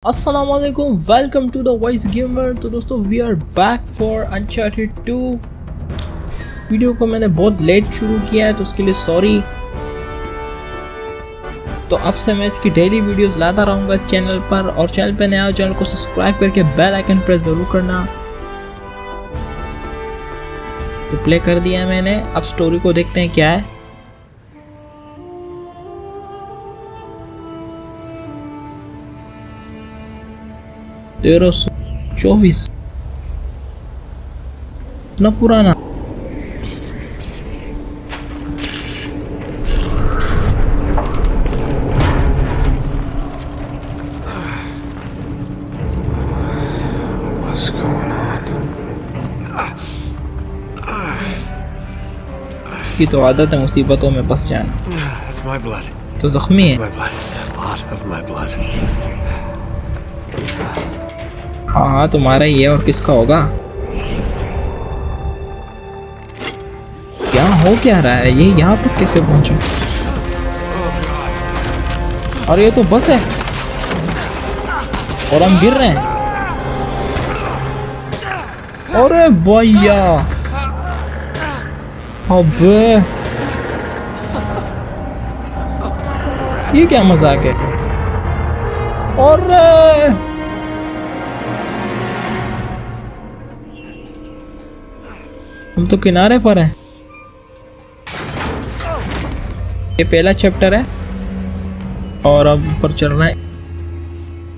अस्सलामुअलैकुम, welcome to the voice gamer. तो दोस्तों we are back for Uncharted 2। Video को मैंने बहुत लेट शुरू किया है तो उसके लिए सॉरी। तो अब से मैं इसकी डेली वीडियोस लाता रहूँगा इस चैनल पर, और चैनल पे नया हो चैनल को सब्सक्राइब करके बेल आइकन प्रेस ज़रूर करना। तो प्ले कर दिया मैंने, अब स्टोरी को देखते हैं क्या है। तेरह 24 इतना पुराना। What's going on? इसकी तो आदत है मुसीबतों में फंस जाना। That's my blood. तो जख्मी That's है। my blood. It's a lot of my blood. हाँ तुम्हारा ही है और किसका होगा। क्या हो क्या रहा है, ये यहाँ तक कैसे पहुंचा। और ये तो बस है और हम गिर रहे हैं। अरे भैया, अबे ये क्या मजाक है। और हम तो किनारे पर हैं। ये पहला चैप्टर है और अब ऊपर चल रहा है।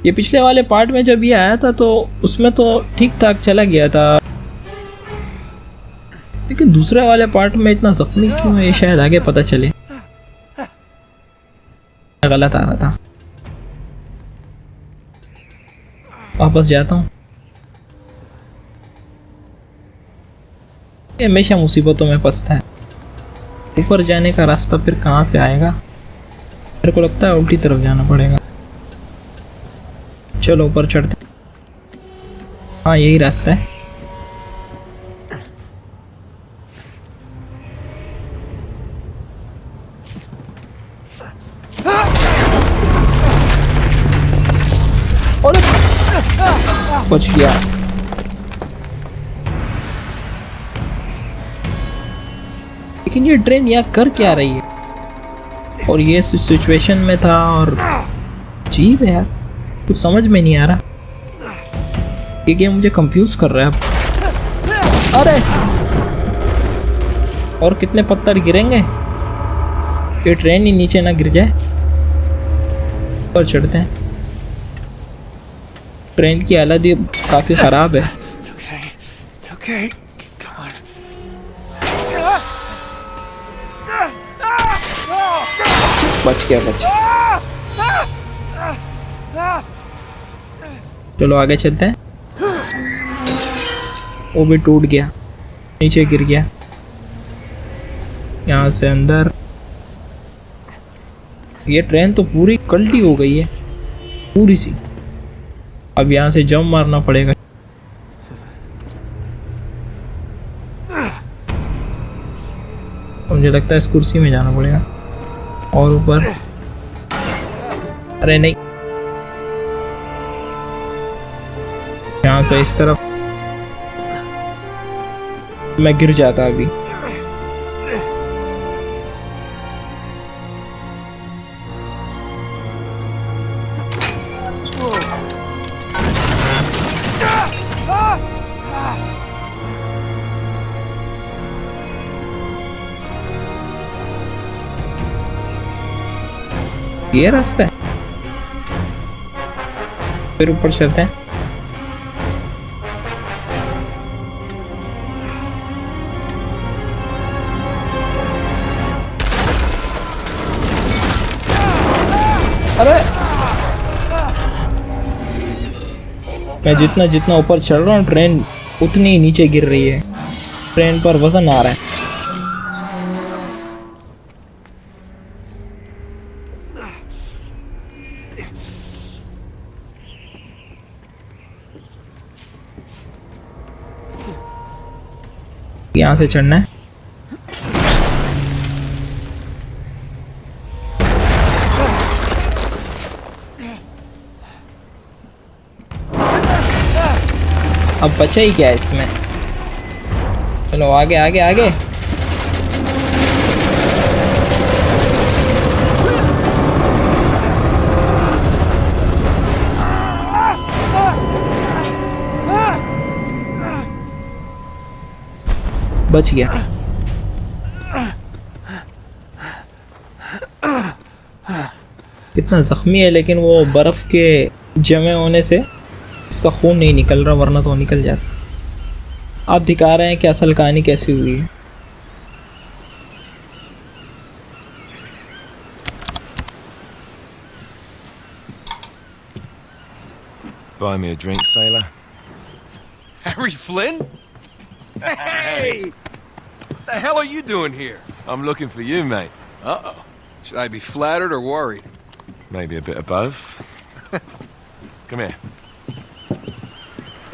ये पिछले वाले पार्ट में जब ये आया था तो उसमें तो ठीक ठाक चला गया था, लेकिन दूसरे वाले पार्ट में इतना जख्मी क्यों है ये शायद आगे पता चले। गलत आ रहा था, वापस जाता हूँ। ये हमेशा मुसीबतों में फंसता है। ऊपर जाने का रास्ता फिर कहाँ से आएगा। मेरे को लगता है उल्टी तरफ जाना पड़ेगा। चलो ऊपर चढ़ते। हाँ यही रास्ता है। और बच गया। लेकिन ये ट्रेन यहाँ कर क्या रही है, और ये सिचुएशन में था, और अजीब है यार, कुछ समझ में नहीं आ रहा। ये गेम मुझे कंफ्यूज कर रहा है। अरे और कितने पत्थर गिरेंगे, ये ट्रेन ही नीचे ना गिर जाए। और चढ़ते हैं। ट्रेन की हालत भी काफी खराब है। It's okay. It's okay. Come on. बच गया। चलो आगे चलते हैं। वो भी टूट गया, नीचे गिर गया। यहाँ से अंदर। ये ट्रेन तो पूरी कल्टी हो गई है, पूरी सी। अब यहाँ से जंप मारना पड़ेगा। मुझे लगता है इस कुर्सी में जाना पड़ेगा और ऊपर। अरे नहीं, यहाँ से इस तरफ। मैं गिर जाता अभी। ये रास्ता है, फिर ऊपर चलते हैं। अरे मैं जितना जितना ऊपर चढ़ रहा हूँ ट्रेन उतनी ही नीचे गिर रही है। ट्रेन पर वजन आ रहा है। यहाँ से चढ़ना है। अब बचा ही क्या है इसमें। चलो आगे आगे आगे। बच गया। कितना जख्मी है, लेकिन वो बर्फ के जमे होने से इसका खून नहीं निकल रहा, वरना तो निकल जाता। आप दिखा रहे हैं कि असल कहानी कैसी हुई है। Buy me a drink, sailor. Harry Flynn? Hey! What the hell are you doing here? I'm looking for you, mate. Uh-oh. Should I be flattered or worried? Maybe a bit of both. Come here.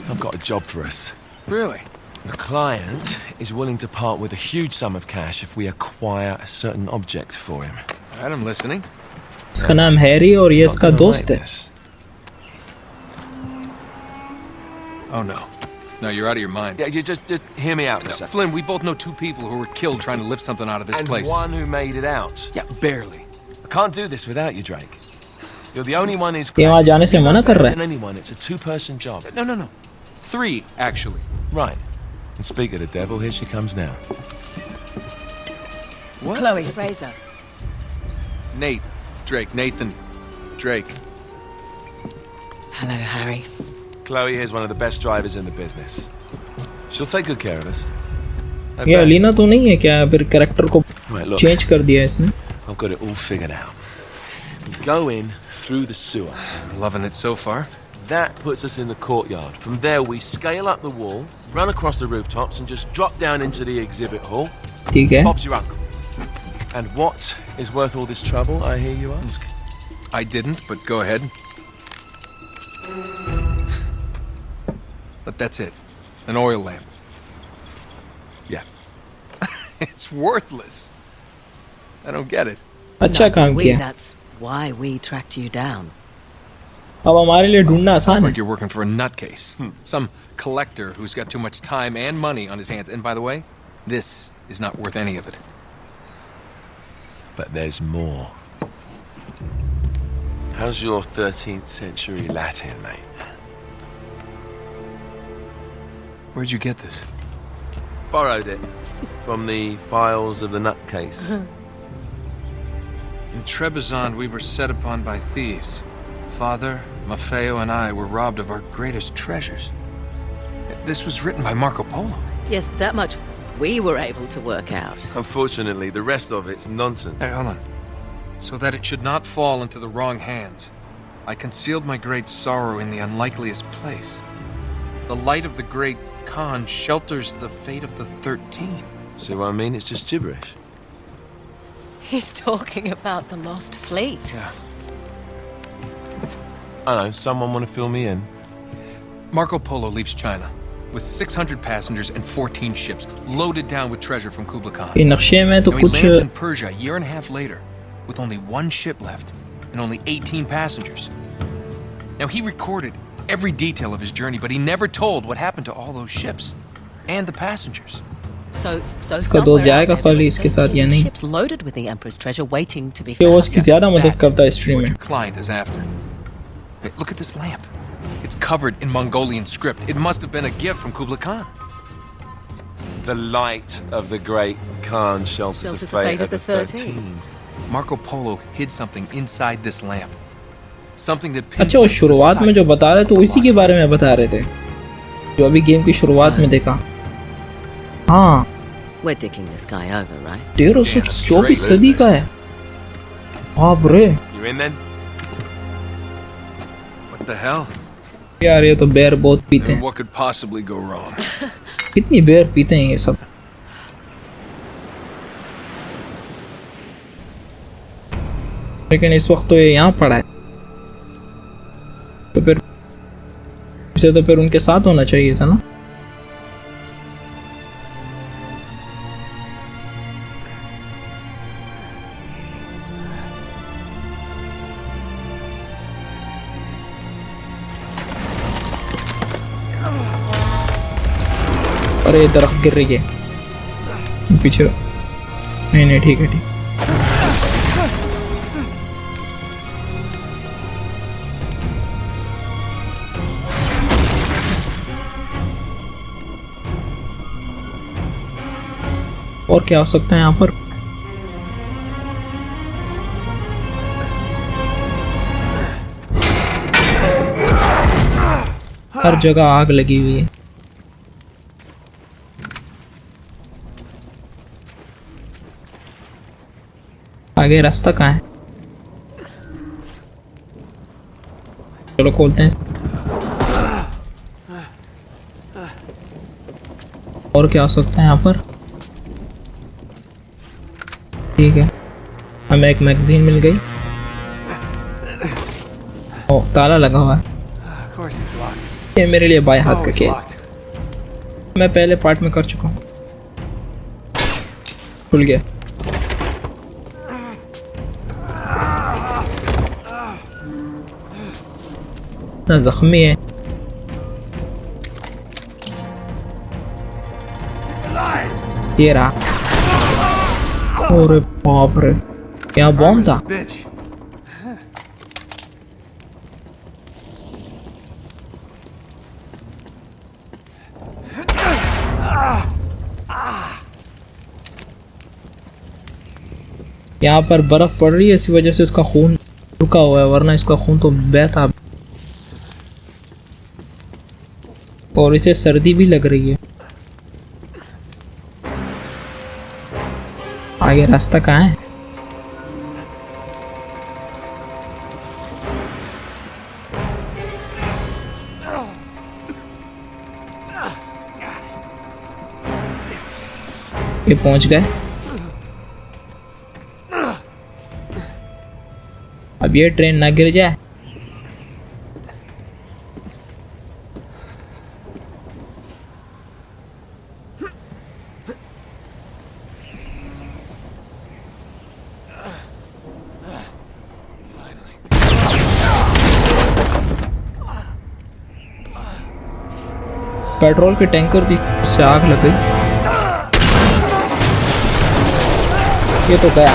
I've got a job for us. Really? The client is willing to part with a huge sum of cash if we acquire a certain object for him. All right, I'm listening. इसका नाम Harry और ये इसका दोस्त है। Oh no. No, you're out of your mind. Yeah, you just hear me out for a second. Flynn, we both know two people who were killed trying to lift something out of this place. And one who made it out. Yeah, barely. I can't do this without you, Drake. You're the only one who's ये वहाँ जाने से मना कर रहा है। anyone. It's a two-person job. No. 3, actually. Right. And speak of the devil, here she comes now. What? Chloe Fraser. Nate. Drake. Nathan. Drake. Hello, Harry. Chloe here's one of the best drivers in the business. She'll take good care of us. ये अलीना तो नहीं है क्या? फिर character को Right, look, change कर दिया इसने। I've got it all figured out. We go in through the sewer. Loving it so far. That puts us in the courtyard. From there we scale up the wall, run across the rooftops and just drop down into the exhibit hall. ठीक है। Bob's your uncle. And what is worth all this trouble, I hear you ask? I didn't, but go ahead. But that's it. An oil lamp. Yeah. It's worthless. I don't get it. अच्छा काम किया। That's why we tracked you down. अब हमारे लिए ढूंढना आसान Sounds है। like you're working for a nutcase. Some collector who's got too much time and money on his hands. And by the way, this is not worth any of it. But there's more. How's your 13th century Latin, mate? Where'd you get this? Borrowed it from the files of the nutcase. In Trebizond, we were set upon by thieves. Father, Maffeo, and I were robbed of our greatest treasures. This was written by Marco Polo. Yes, that much we were able to work out. Unfortunately, the rest of it's nonsense. Hey, hold on. So that it should not fall into the wrong hands, I concealed my great sorrow in the unlikeliest place. The light of the great Khan shelters the fate of the 13. See what I mean? It's just gibberish. He's talking about the lost fleet. Yeah. I know, someone want to fill me in? Marco Polo leaves China with 600 passengers and 14 ships, loaded down with treasure from Kublai Khan. ये नक्शे में तो Now he कुछ lands in Persia a year and a half later, with only 1 ship left and only 18 passengers. Now he recorded every detail of his journey, but he never told what happened to all those ships and the passengers. So इसका दोस्त जाएगा साली इसके साथ या नहीं? ships loaded with the Emperor's treasure waiting to be ये वो found. उसकी ज्यादा मदद करता है That स्ट्रीम is what में। your client is after. Hey, look at this lamp. It's covered in Mongolian script. It must have been a gift from Kublai Khan. The light of the great Khan shelters the fate of the 13. Marco Polo hid something inside this lamp. Something that अच्छा, वो pinpoints the शुरुआत में जो site बता रहे थे of उसी the के lost बारे में बता रहे थे, जो अभी गेम की शुरुआत में देखा। हाँ, We're digging this guy over, right? 1324 सदी का है। बाप रे You in then? What the hell? यार, ये तो बेर बहुत पीते हैं। What could possibly go wrong? कितनी बेर पीते हैं ये सब। लेकिन इस वक्त तो ये यहाँ पड़ा है, तो फिर इसे तो फिर उनके साथ होना चाहिए था ना। अरे दरख्त गिर रही है पीछे। नहीं ठीक है ठीक। और क्या हो सकता है यहाँ पर? हर जगह आग लगी हुई है। आगे रास्ता कहाँ है? चलो खोलते हैं। और क्या हो सकता है यहाँ पर? ठीक है, हमें एक मैगजीन मिल गई। ओ, ताला लगा हुआ है। ये मेरे लिए बाएं हाथ का खेल, मैं पहले पार्ट में कर चुका हूँ। खुल गया। इतना जख्मी है। ये रहा। अरे बाप रे, यहाँ बॉम्ब था। यहाँ पर बर्फ पड़ रही है, इसी वजह से इसका खून रुका हुआ है, वरना इसका खून तो बहता। और इसे सर्दी भी लग रही है। आगे रास्ता कहाँ है? ये पहुंच गए। अब ये ट्रेन ना गिर जाए। पेट्रोल के टैंकर से आग लग गई। ये तो गया।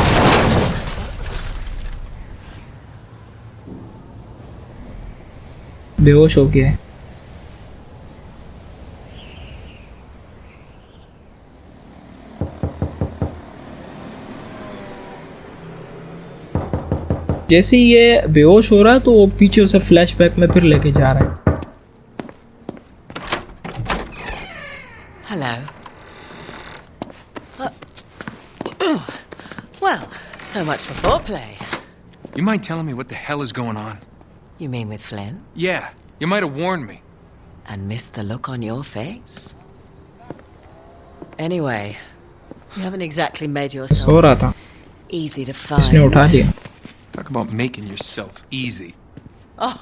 बेहोश हो गया है। जैसे ही ये बेहोश हो रहा है तो वो पीछे उसे फ्लैशबैक में फिर लेके जा रहा है। Hello. Well, so much for foreplay. You mind telling me what the hell is going on? You mean with Flynn? Yeah, you might have warned me. And missed the look on your face? Anyway, you haven't exactly made so yourself रहा था, easy to इसने find. उठा दिया। Talk about making yourself easy. Oh,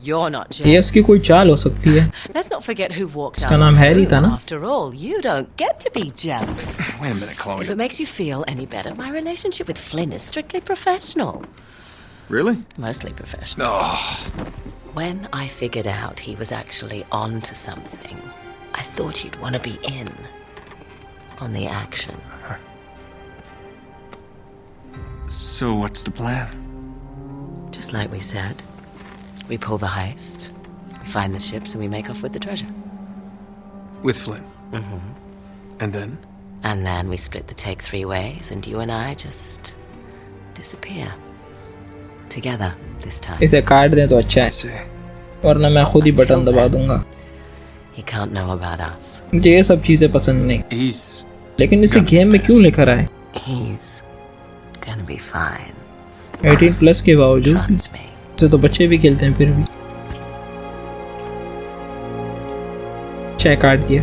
you're not ये उसकी jealous. कोई चाल हो सकती है। Let's not forget who walked इसका out नाम on the हैरी room. था ना? After all, you don't get to be jealous. Wait a minute, Chloe. If it makes you feel any better, my relationship with Flynn is strictly professional. Really? Mostly professional. Oh, When I figured out he was actually on to something, I thought you'd want to be in on the action. so what's the plan? Just like we said, we pull the heist, we find the ships, and we make off with the treasure. With Flynn? Mm-hmm. And then? And then we split the take 3 ways, and you and I just disappear. Together, this time. इसे काट दें तो अच्छा I है, see. वरना मैं खुद ही button दबा दूंगा। He can't know about us. मुझे ये सब चीजें पसंद नहीं, He's... लेकिन इसे गेम में क्यों लेकर आए? He's gonna be fine. 18 plus के बावजूद Trust me. इसे तो बच्चे भी खेलते हैं फिर भी। अच्छा काट दिया।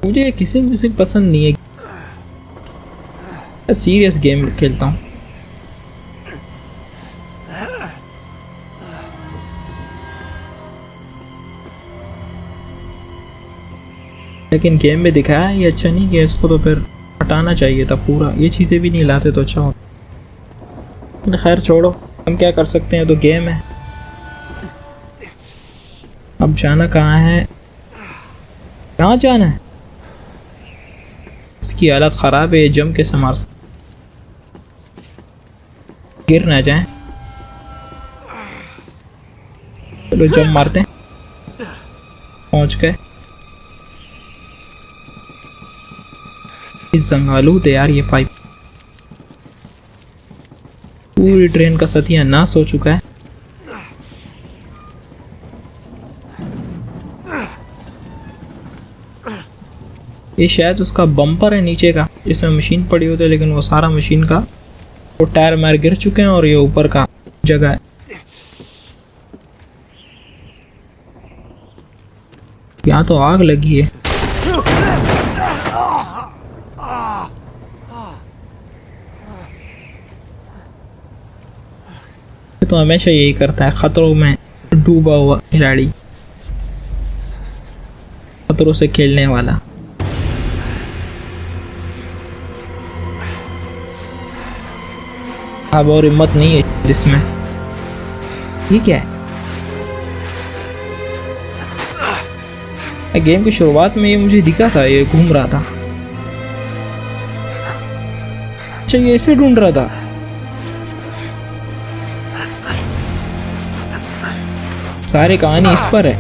मुझे किसी पसंद नहीं है। सीरियस गेम खेलता हूँ। लेकिन गेम में दिखाया ये अच्छा नहीं कि इसको तो फिर हटाना चाहिए था पूरा। ये चीज़ें भी नहीं लाते तो अच्छा होता। खैर छोड़ो, हम क्या कर सकते हैं, तो गेम है। अब जाना कहाँ है? कहाँ जाना है? इसकी हालत ख़राब है, ये जम के मार सकता, गिर ना जाए। चलो जम मारते हैं। पहुंच गए। इस जंगालू थे यार ये पाइप। पूरी ट्रेन का सत्यानाश हो चुका है। ये शायद उसका बम्पर है नीचे का, जिसमें मशीन पड़ी होती है, लेकिन वो सारा मशीन का वो टायर मार गिर चुके हैं और ये ऊपर का जगह है। यहाँ तो आग लगी है। ये तो हमेशा यही करता है, खतरों में डूबा हुआ खिलाड़ी, खतरों से खेलने वाला। अब और हिम्मत नहीं है जिसमें। ये क्या है? गेम की शुरुआत में ये मुझे दिखा था, ये घूम रहा था। अच्छा ये ऐसे ढूंढ रहा था। सारी कहानी इस पर है।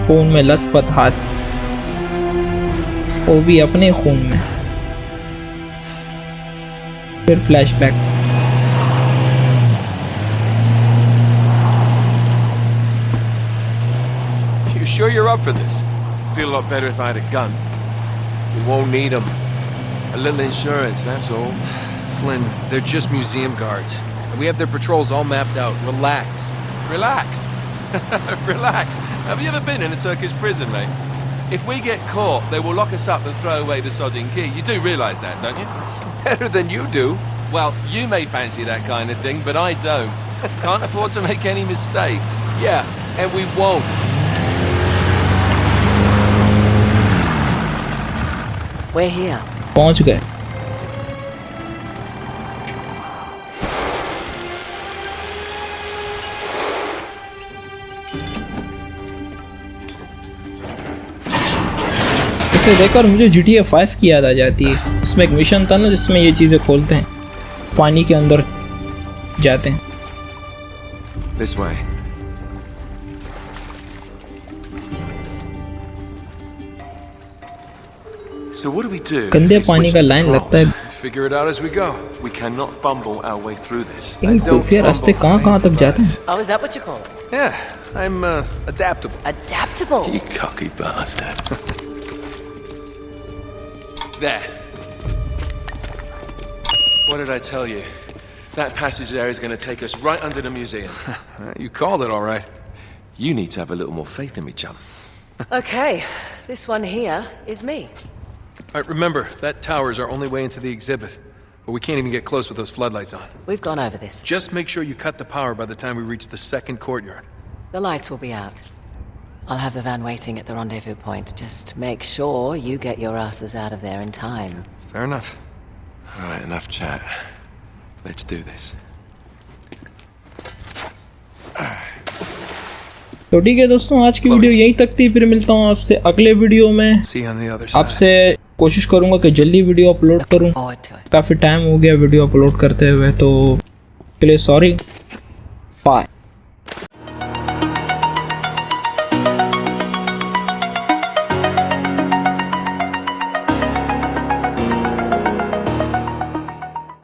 फोन में लत-पत हाथ, वो भी अपने खून में। फिर flashback. Sure you're up for this? Feel a lot better if I had a gun. We won't need them. A little insurance, that's all. Flynn, they're just museum guards. And we have their patrols all mapped out. Relax. Relax. Relax. Have you ever been in a Turkish prison, mate? If we get caught, they will lock us up and throw away the sodding key. You do realise that, don't you? Better than you do. Well, you may fancy that kind of thing, but I don't. Can't afford to make any mistakes. Yeah, and we won't. We're here. पहुंच गए। इसे देखकर मुझे GTA 5 की याद आ जाती है। उसमें एक मिशन था ना जिसमें ये चीजें खोलते हैं, पानी के अंदर जाते हैं। This way. So what do we do? गंदे पानी का लाइन लगता है। Figure it out as we go. We cannot bumble our way through this. इन खुफिया रास्ते कहाँ तक जाते हैं? Oh, is that what you call it? Yeah, I'm adaptable. Adaptable? You cocky bastard. There. What did I tell you? That passage there is going to take us right under the museum. You called it all right. You need to have a little more faith in me, chum. Okay, this one here is me. All right, remember, that tower is our only way into the exhibit. But we can't even get close with those floodlights on. We've gone over this. Just make sure you cut the power by the time we reach the second courtyard. The lights will be out. I'll have the van waiting at the rendezvous point. Just make sure you get your asses out of there in time. Fair enough. All right, enough chat. Let's do this. तो ठीक है दोस्तों, आज की video यहीं तक थी। फिर मिलता हूँ आपसे अगले वीडियो में। See you on the other side. आपसे कोशिश करूँगा कि जल्दी वीडियो अपलोड करूँ। Forward to it. काफ़ी टाइम हो गया वीडियो अपलोड करते हुए, तो के लिए सॉरी। बाय।